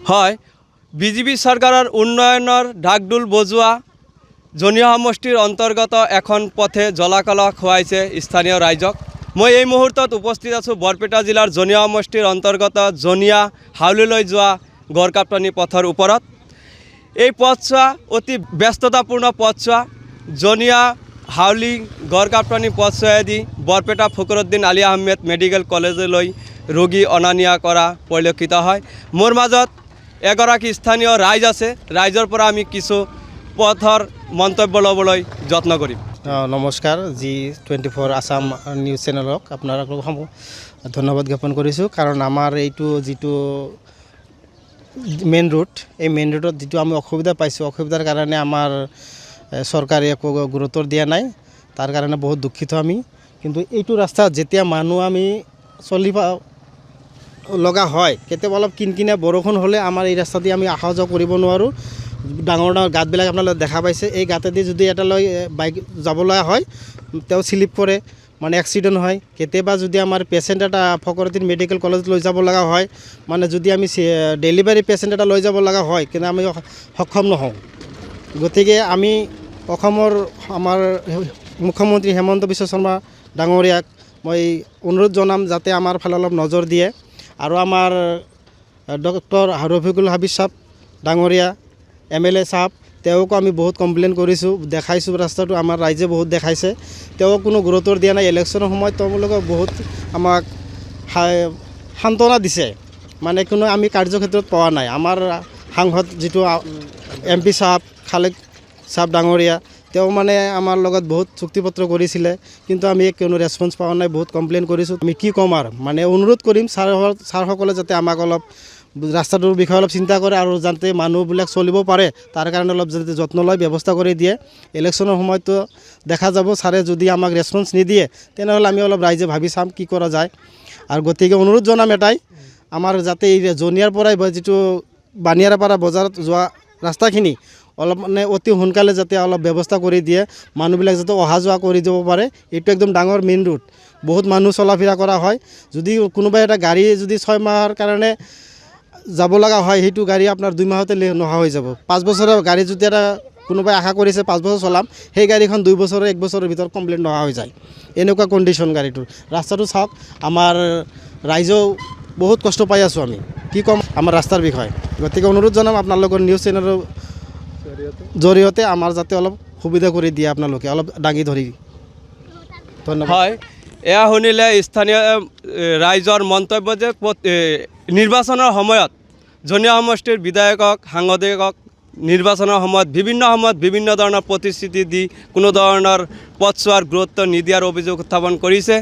হয়, বিজেপি চৰকাৰৰ উন্নয়নৰ ঢাকঢোল বজোৱা জনীয়া সমষ্টিৰ অন্তৰ্গত এখন পথে জলাকলা খুৱাইছে স্থানীয় ৰাইজক। মই এই মুহূৰ্তত উপস্থিত আছোঁ বৰপেটা জিলাৰ জনীয়া সমষ্টিৰ অন্তৰ্গত জনীয়া হাউলিলৈ যোৱা গড়কাপ্তানি পথৰ ওপৰত। এই পথছোৱা অতি ব্যস্ততাপূৰ্ণ পথছোৱা। জনীয়া হাউলি গড়কাপ্তানি পথছোৱাইদি বৰপেটা ফখৰুদ্দিন আলী আহমেদ মেডিকেল কলেজলৈ ৰোগী অনা নিয়া কৰা পৰিলক্ষিত হয়। মোৰ মাজত এগৰাকী স্থানীয় ৰাইজ আছে, ৰাইজৰ পৰা আমি কিছু পথৰ মন্তব্য ল'বলৈ যত্ন কৰিম। নমস্কাৰ, G24 আছাম নিউজ চেনেলক আপোনালোকক ধন্যবাদ জ্ঞাপন কৰিছোঁ। কাৰণ আমাৰ এইটো যিটো মেইন ৰোড, এই মেইন ৰোডত যিটো আমি অসুবিধা পাইছোঁ, অসুবিধাৰ কাৰণে আমাৰ চৰকাৰে একো গুৰুত্ব দিয়া নাই। তাৰ কাৰণে বহুত দুখিত আমি। কিন্তু এইটো ৰাস্তাত যেতিয়া মানুহ আমি চলিব লগা হয়, কেতিয়াবা অলপ কিনকিনীয়া বৰষুণ হ'লে আমাৰ এই ৰাস্তা দি আমি অহা যোৱা কৰিব নোৱাৰোঁ। ডাঙৰ ডাঙৰ গাঁতবিলাক আপোনালোকে দেখা পাইছে। এই গাঁতেদি যদি এটালৈ বাইক যাবলৈ হয়, তেওঁ স্লিপ কৰে, মানে এক্সিডেণ্ট হয়। কেতিয়াবা যদি আমাৰ পেচেণ্ট এটা ফখৰুদ্দিন মেডিকেল কলেজত লৈ যাব লগা হয়, মানে যদি আমি ডেলিভাৰী পেচেণ্ট এটা লৈ যাব লগা হয়, কিন্তু আমি সক্ষম নহওঁ। গতিকে আমি অসমৰ আমাৰ মুখ্যমন্ত্ৰী হেমন্ত বিশ্ব শৰ্মা ডাঙৰীয়াক মই অনুৰোধ জনাম যাতে আমাৰ ফালে অলপ নজৰ দিয়ে। আৰু আমাৰ ডক্টৰ ৰফিকুল হাবিব চাহাব ডাঙৰীয়া MLA চাহাব, তেওঁকো আমি বহুত কমপ্লেইন কৰিছোঁ, দেখাইছোঁ ৰাস্তাটো, আমাৰ ৰাইজে বহুত দেখাইছে, তেওঁ কোনো গুৰুত্ব দিয়া নাই। ইলেকশ্যনৰ সময়ত তেওঁলোকে বহুত আমাক সান্তনা দিছে, মানে কোনো আমি কাৰ্যক্ষেত্ৰত পোৱা নাই। আমাৰ সাংসদ যিটো MP চাহাব খালেক চাহাব ডাঙৰীয়া, তেওঁ মানে আমাৰ লগত বহুত চুক্তিপত্ৰ কৰিছিলে, কিন্তু আমি কোনো ৰেছপন্স পোৱা নাই। বহুত কমপ্লেইন কৰিছোঁ। আমি কি ক'ম আৰু, মানে অনুৰোধ কৰিম ছাৰসকলে যাতে আমাক অলপ ৰাস্তাটোৰ বিষয়ে অলপ চিন্তা কৰে আৰু যাতে মানুহবিলাক চলিব পাৰে তাৰ কাৰণে অলপ যাতে যত্ন লয়, ব্যৱস্থা কৰি দিয়ে। ইলেকশ্যনৰ সময়তো দেখা যাব, ছাৰে যদি আমাক ৰেছপন্স নিদিয়ে তেনেহ'লে আমি অলপ ৰাইজে ভাবি চাম কি কৰা যায়। আৰু গতিকে অনুৰোধ জনাম এটাই, আমাৰ যাতে এই জনিয়াৰ পৰাই যিটো বানিয়াৰপাৰা বজাৰত যোৱা ৰাস্তাখিনি অলপ মানে অতি সোনকালে যাতে অলপ ব্যৱস্থা কৰি দিয়ে, মানুহবিলাক যাতে অহা যোৱা কৰি যাব পাৰে। এইটো একদম ডাঙৰ মেইন ৰোড, বহুত মানুহ চলা ফিৰা কৰা হয়। যদি কোনোবাই এটা গাড়ী যদি 6 মাহৰ কাৰণে যাব লগা হয়, সেইটো গাড়ী আপোনাৰ 2 মাহতে নোহোৱা হৈ যাব। 5 বছৰৰ গাড়ী যদি এটা কোনোবাই আশা কৰিছে 5 বছৰ চলাম, সেই গাড়ীখন 2 বছৰ 1 বছৰৰ ভিতৰত কমপ্লিট নোহোৱা হৈ যায়। এনেকুৱা কণ্ডিশ্যন গাড়ীটোৰ। ৰাস্তাটো চাওক, আমাৰ ৰাইজেও বহুত কষ্ট পাই আছোঁ। আমি কি ক'ম আমাৰ ৰাস্তাৰ বিষয়ে। গতিকে অনুৰোধ জনাম আপোনালোকৰ নিউজ চেনেলৰ জৰিয়তে আমাৰ যাতে অলপ সুবিধা কৰি দিয়ে, আপোনালোকে অলপ দাঙি ধৰি। ধন্যবাদ। হয়, এয়া শুনিলে স্থানীয় ৰাইজৰ মন্তব্য যে নিৰ্বাচনৰ সময়ত জনীয়া সমষ্টিৰ বিধায়কক সাংসদিকক নিৰ্বাচনৰ সময়ত বিভিন্ন ধৰণৰ প্ৰতিশ্ৰুতি দি কোনো ধৰণৰ পথছোৱাৰ গুৰুত্ব নিদিয়াৰ অভিযোগ উত্থাপন কৰিছে।